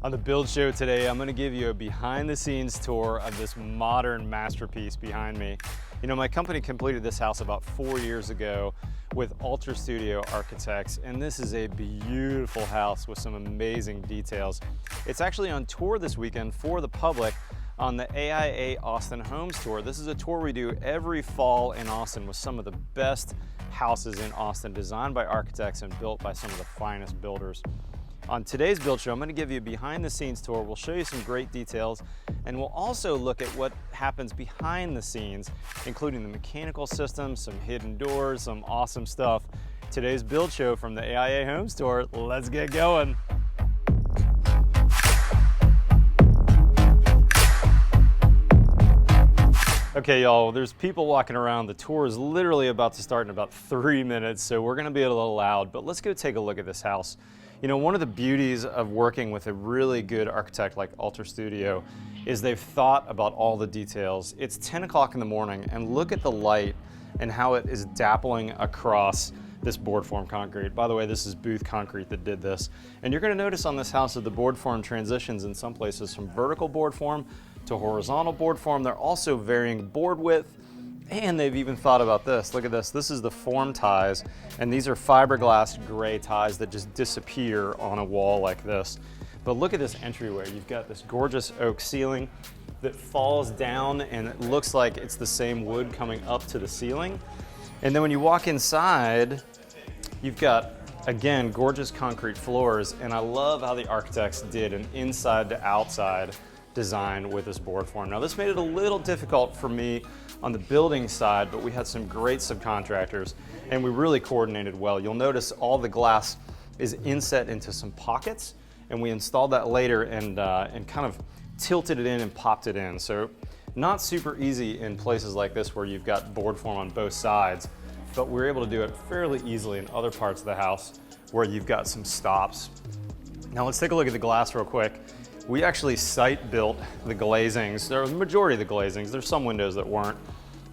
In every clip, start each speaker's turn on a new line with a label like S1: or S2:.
S1: On the build show today, I'm going to give you a behind the scenes tour of this modern masterpiece behind me. You know, my company completed this house about 4 years ago with Ultra Studio Architects, and this is a beautiful house with some amazing details. It's actually on tour this weekend for the public on the AIA Austin Homes Tour. This is a tour we do every fall in Austin with some of the best houses in Austin, designed by architects and built by some of the finest builders. On today's build show, I'm going to give you a behind the scenes tour. We'll show you some great details, and we'll also look at what happens behind the scenes, including the mechanical system, some hidden doors, some awesome stuff. Today's build show from the AIA Homes Tour. Let's get going. Okay, y'all, there's people walking around. The tour is literally about to start in about 3 minutes, so we're going to be a little loud, but let's go take a look at this house. You know, one of the beauties of working with a really good architect like Ultra Studio is they've thought about all the details. It's 10 o'clock in the morning, and look at the light and how it is dappling across this board form concrete. By the way, this is Booth Concrete that did this. And you're going to notice on this house that the board form transitions in some places from vertical board form to horizontal board form. They're also varying board width, and they've even thought about this. Look at this. This is the form ties, and these are fiberglass gray ties that just disappear on a wall like this. But look at this entryway. You've got this gorgeous oak ceiling that falls down, and it looks like it's the same wood coming up to the ceiling. And then when you walk inside, you've got, again, gorgeous concrete floors, and I love how the architects did an inside to outside design with this board form. Now, this made it a little difficult for me on the building side, but we had some great subcontractors and we really coordinated well. You'll notice all the glass is inset into some pockets, and we installed that later and kind of tilted it in and popped it in. So not super easy in places like this where you've got board form on both sides, but we're able to do it fairly easily in other parts of the house where you've got some stops. Now let's take a look at the glass real quick. We actually site built the glazings. There was the majority of the glazings. There's some windows that weren't,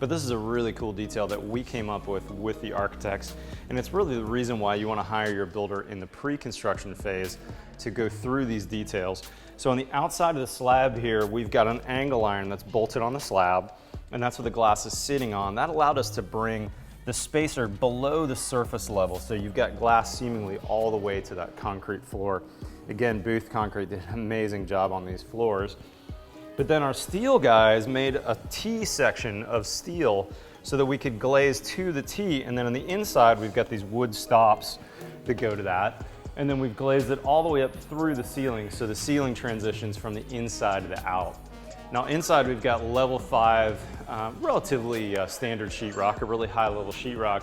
S1: but this is a really cool detail that we came up with the architects. And it's really the reason why you want to hire your builder in the pre-construction phase to go through these details. So on the outside of the slab here, we've got an angle iron that's bolted on the slab, and that's what the glass is sitting on. That allowed us to bring the spacer below the surface level. So you've got glass seemingly all the way to that concrete floor. Again, Booth Concrete did an amazing job on these floors. But then our steel guys made a T section of steel so that we could glaze to the T, and then on the inside we've got these wood stops that go to that. And then we've glazed it all the way up through the ceiling, so the ceiling transitions from the inside to the out. Now inside we've got level 5, relatively standard sheetrock, a really high level sheetrock.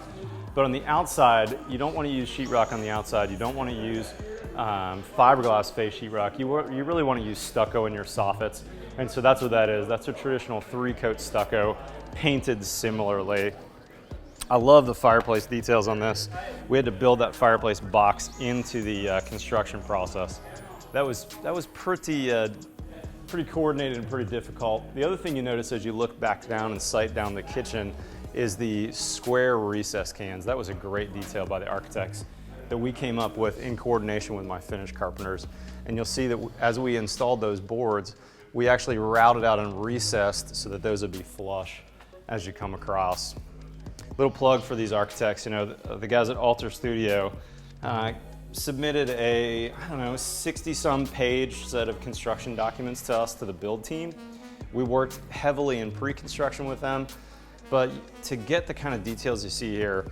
S1: But on the outside, you don't want to use sheetrock on the outside. You don't want to use fiberglass face sheetrock. You really want to use stucco in your soffits. And so that's what that is. That's a traditional 3-coat stucco painted similarly. I love the fireplace details on this. We had to build that fireplace box into the construction process. That was pretty coordinated and pretty difficult. The other thing you notice as you look back down and sight down the kitchen is the square recess cans. That was a great detail by the architects that we came up with in coordination with my finish carpenters. And you'll see that as we installed those boards, we actually routed out and recessed so that those would be flush as you come across. Little plug for these architects. You know, the guys at Ultra Studio submitted a, 60-some page set of construction documents to us, to the build team. We worked heavily in pre-construction with them, but to get the kind of details you see here,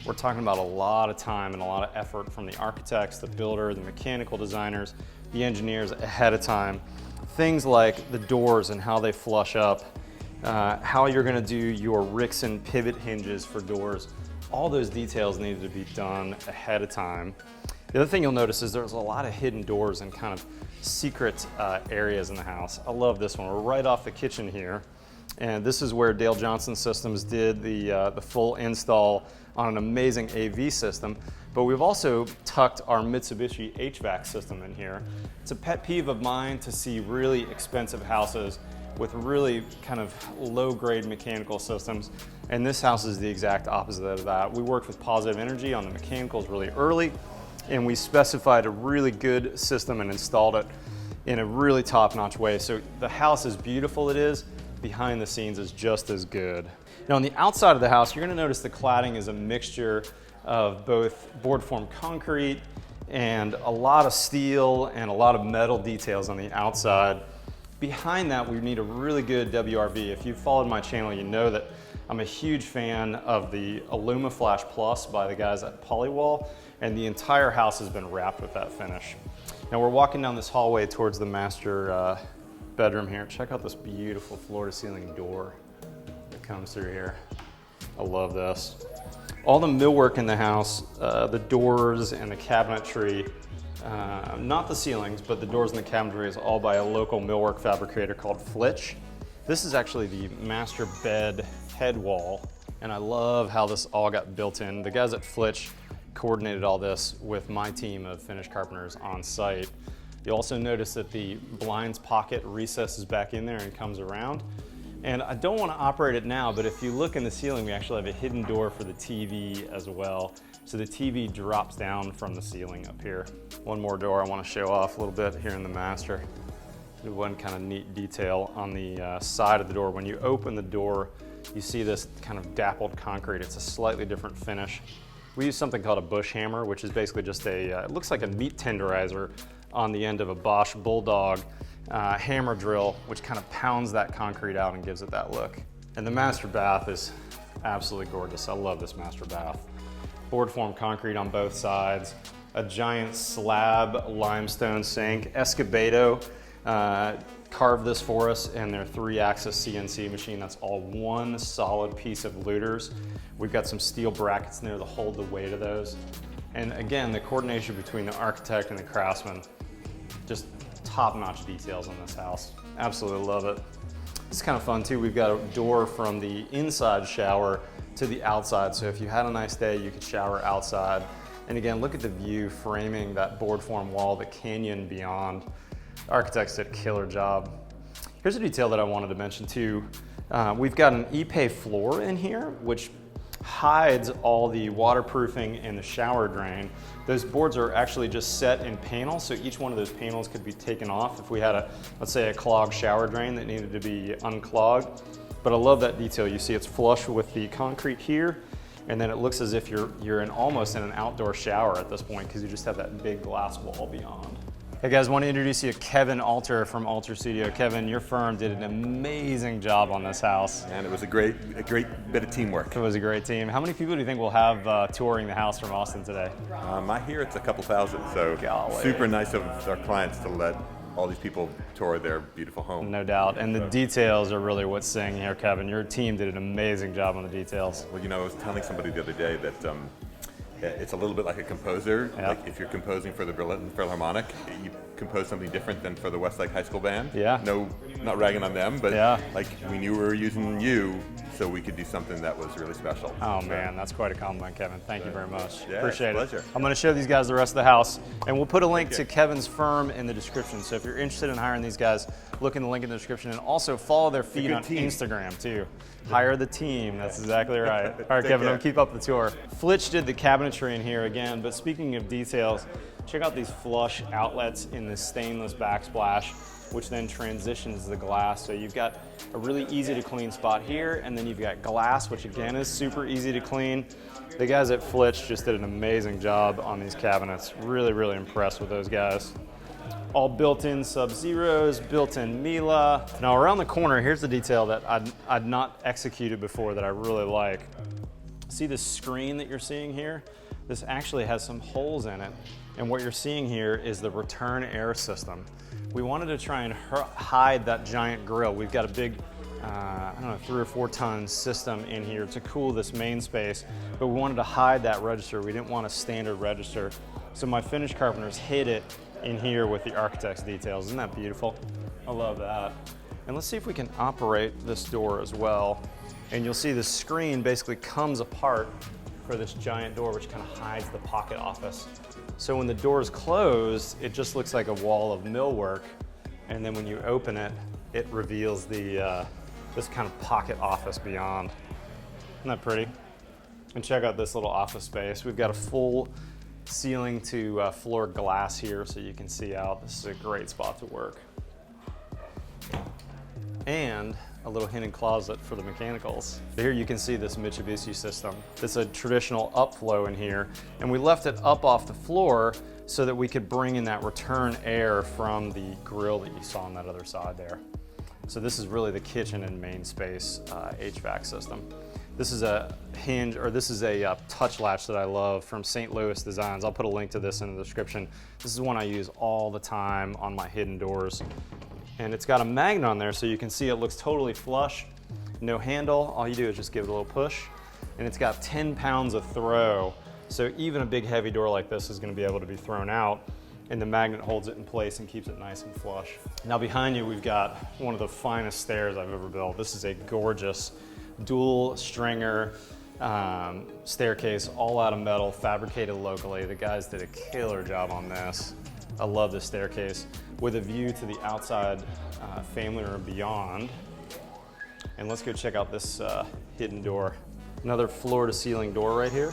S1: we're talking about a lot of time and a lot of effort from the architects, the builder, the mechanical designers, the engineers ahead of time. Things like the doors and how they flush up, how you're going to do your Rixson pivot hinges for doors. All those details needed to be done ahead of time. The other thing you'll notice is there's a lot of hidden doors and kind of secret areas in the house. I love this one. We're right off the kitchen here, and this is where Dale Johnson Systems did the full install on an amazing AV system. But we've also tucked our Mitsubishi HVAC system in here. It's a pet peeve of mine to see really expensive houses with really kind of low-grade mechanical systems, and this house is the exact opposite of that. We worked with Positive Energy on the mechanicals really early, and we specified a really good system and installed it. in a really top-notch way. So the house, as beautiful it is, behind the scenes is just as good. Now on the outside of the house, you're gonna notice the cladding is a mixture of both board form concrete and a lot of steel and a lot of metal details on the outside. Behind that, we need a really good WRV. If you've followed my channel, you know that I'm a huge fan of the AlumaFlash Plus by the guys at Polywall, and the entire house has been wrapped with that finish. Now we're walking down this hallway towards the master bedroom here. Check out this beautiful floor-to-ceiling door that comes through here. I love this. All the millwork in the house, the doors and the cabinetry, not the ceilings, but the doors and the cabinetry is all by a local millwork fabricator called Hvac. This is actually the master bed head wall, and I love how this all got built in. The guys at Hvac coordinated all this with my team of finish carpenters on site. You'll also notice that the blinds pocket recesses back in there and comes around. And I don't want to operate it now, but if you look in the ceiling, we actually have a hidden door for the TV as well. So the TV drops down from the ceiling up here. One more door I want to show off a little bit here in the master. One kind of neat detail on the side of the door. When you open the door, you see this kind of dappled concrete. It's a slightly different finish. We use something called a bush hammer, which is basically just a, it looks like a meat tenderizer on the end of a Bosch Bulldog hammer drill, which kind of pounds that concrete out and gives it that look. And the master bath is absolutely gorgeous. I love this master bath. Board form concrete on both sides, a giant slab limestone sink. Escobedo carved this for us in their 3-axis CNC machine. That's all one solid piece of looters. We've got some steel brackets in there to hold the weight of those. And again, the coordination between the architect and the craftsman, just top-notch details on this house. Absolutely love it. It's kind of fun too. We've got a door from the inside shower to the outside. So if you had a nice day, you could shower outside. And again, look at the view framing that board form wall, the canyon beyond. Architects did a killer job. Here's a detail that I wanted to mention too. We've got an Ipe floor in here, which hides all the waterproofing and the shower drain. Those boards are actually just set in panels, so each one of those panels could be taken off if we had a, let's say, a clogged shower drain that needed to be unclogged. But I love that detail. You see it's flush with the concrete here, and then it looks as if you're almost in an outdoor shower at this point because you just have that big glass wall beyond. Hey guys, I want to introduce you to Kevin Alter from Alter Studio. Kevin, your firm did an amazing job on this house.
S2: And it was a great bit of teamwork.
S1: It was a great team. How many people do you think we'll have touring the house from Austin today?
S2: I hear it's a couple thousand, so
S1: Golly.
S2: Super nice of our clients to let all these people tour their beautiful home.
S1: No doubt, and the details are really what's saying here, Kevin. Your team did an amazing job on the details.
S2: Well, you know, I was telling somebody the other day that it's a little bit like a composer.
S1: Yep.
S2: Like if you're composing for the Berlin Philharmonic, you compose something different than for the Westlake High School Band.
S1: Yeah.
S2: No, not ragging on them, but
S1: yeah.
S2: Like we knew we were using you, so we could do something that was really special.
S1: Oh man, that's quite a compliment, Kevin. Thank you very much.
S2: Yeah,
S1: Appreciate
S2: it's a
S1: it.
S2: pleasure.
S1: I'm going to show these guys the rest of the house, and we'll put a link to Kevin's firm in the description. So if you're interested in hiring these guys, look in the link in the description, and also follow their feed on Instagram too. Hire the team. That's exactly right. All right, Kevin, I'll keep up the tour. Hvac did the cabinetry in here again, but speaking of details, check out these flush outlets in the stainless backsplash, which then transitions the glass. So you've got a really easy to clean spot here, and then you've got glass, which again is super easy to clean. The guys at Hvac just did an amazing job on these cabinets. Really, really impressed with those guys. All built-in Sub-Zeros, built-in Miele. Now around the corner, here's the detail that I'd not executed before that I really like. See this screen that you're seeing here? This actually has some holes in it. And what you're seeing here is the return air system. We wanted to try and hide that giant grill. We've got a big, I don't know, 3 or 4 ton system in here to cool this main space, but we wanted to hide that register. We didn't want a standard register. So my finish carpenters hid it in here with the architect's details. Isn't that beautiful? I love that. And let's see if we can operate this door as well. And you'll see the screen basically comes apart for this giant door, which kind of hides the pocket office. So when the door is closed, it just looks like a wall of millwork. And then when you open it, it reveals the this kind of pocket office beyond. Isn't that pretty? And check out this little office space. We've got a full ceiling to floor glass here so you can see out. This is a great spot to work. And a little hidden closet for the mechanicals. Here you can see this Mitsubishi system. It's a traditional upflow in here, and we left it up off the floor so that we could bring in that return air from the grill that you saw on that other side there. So this is really the kitchen and main space HVAC system. This is a hinge, or this is a touch latch that I love from St. Louis Designs. I'll put a link to this in the description. This is one I use all the time on my hidden doors. And it's got a magnet on there so you can see it looks totally flush. No handle, all you do is just give it a little push. And it's got 10 pounds of throw. So even a big heavy door like this is gonna be able to be thrown out, and the magnet holds it in place and keeps it nice and flush. Now behind you, we've got one of the finest stairs I've ever built. This is a gorgeous dual stringer staircase, all out of metal, fabricated locally. The guys did a killer job on this. I love this staircase with a view to the outside family room beyond. And let's go check out this hidden door. Another floor to ceiling door right here.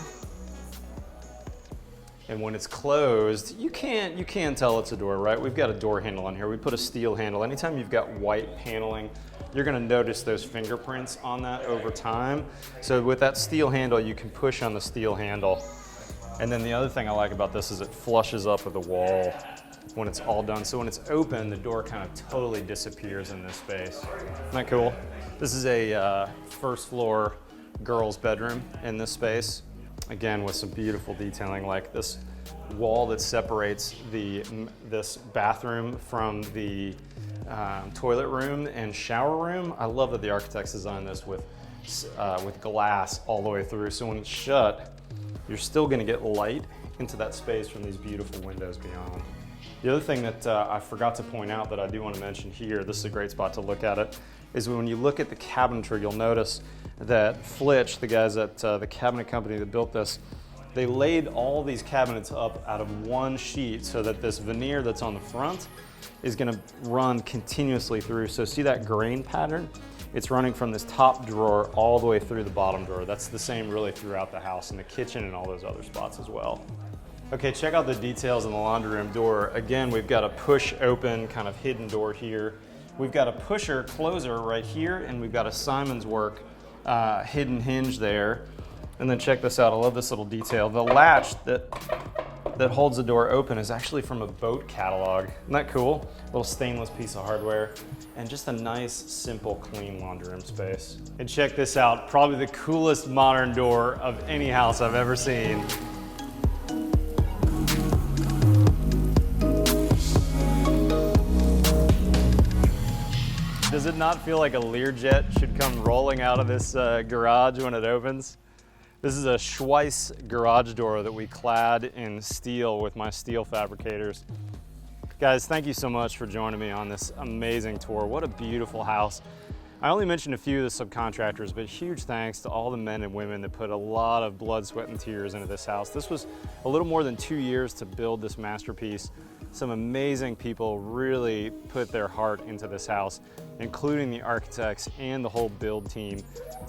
S1: And when it's closed, you can't tell it's a door, right? We've got a door handle on here. We put a steel handle. Anytime you've got white paneling, you're gonna notice those fingerprints on that over time. So with that steel handle, you can push on the steel handle. And then the other thing I like about this is it flushes up with the wall when it's all done. So when it's open, the door kind of totally disappears in this space. Isn't that cool? This is a first floor girls' bedroom in this space. Again, with some beautiful detailing like this wall that separates this bathroom from the toilet room and shower room. I love that the architects designed this with glass all the way through. So when it's shut, you're still gonna get light into that space from these beautiful windows beyond. The other thing that I forgot to point out that I do want to mention here, this is a great spot to look at it, is when you look at the cabinetry, you'll notice that Hvac, the guys at the cabinet company that built this, they laid all these cabinets up out of one sheet so that this veneer that's on the front is going to run continuously through. So see that grain pattern? It's running from this top drawer all the way through the bottom drawer. That's the same really throughout the house, in the kitchen and all those other spots as well. Okay, check out the details in the laundry room door. Again, we've got a push open kind of hidden door here. We've got a pusher closer right here, and we've got a Simon's work hidden hinge there. And then check this out, I love this little detail. The latch that holds the door open is actually from a boat catalog. Isn't that cool? A little stainless piece of hardware, and just a nice, simple, clean laundry room space. And check this out, probably the coolest modern door of any house I've ever seen. Does it not feel like a Learjet should come rolling out of this garage when it opens? This is a Hvac garage door that we clad in steel with my steel fabricators. Guys, thank you so much for joining me on this amazing tour. What a beautiful house. I only mentioned a few of the subcontractors, but huge thanks to all the men and women that put a lot of blood, sweat, and tears into this house. This was a little more than 2 years to build this masterpiece. Some amazing people really put their heart into this house, including the architects and the whole build team.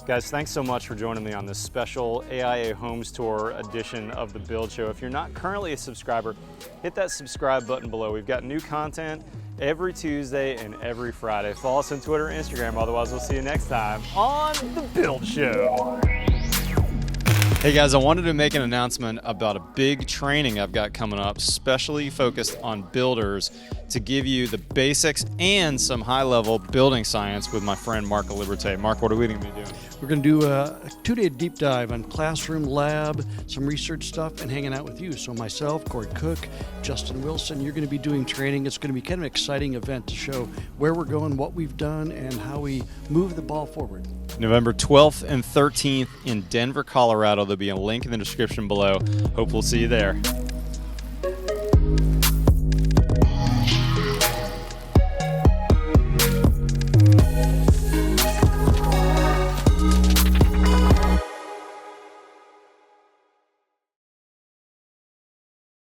S1: Guys, thanks so much for joining me on this special AIA Homes Tour edition of the Build Show. If you're not currently a subscriber, hit that subscribe button below. We've got new content every Tuesday and every Friday. Follow us on Twitter and Instagram. Otherwise, we'll see you next time on the Build Show. Hey guys, I wanted to make an announcement about a big training I've got coming up, specially focused on builders, to give you the basics and some high-level building science with my friend Mark Liberté. Mark, what are we going to be doing?
S3: We're going to do a 2-day deep dive on classroom, lab, some research stuff, and hanging out with you. So myself, Corey Cook, Justin Wilson, you're going to be doing training. It's going to be kind of an exciting event to show where we're going, what we've done, and how we move the ball forward.
S1: November 12th and 13th in Denver, Colorado. There'll be a link in the description below. Hope we'll see you there.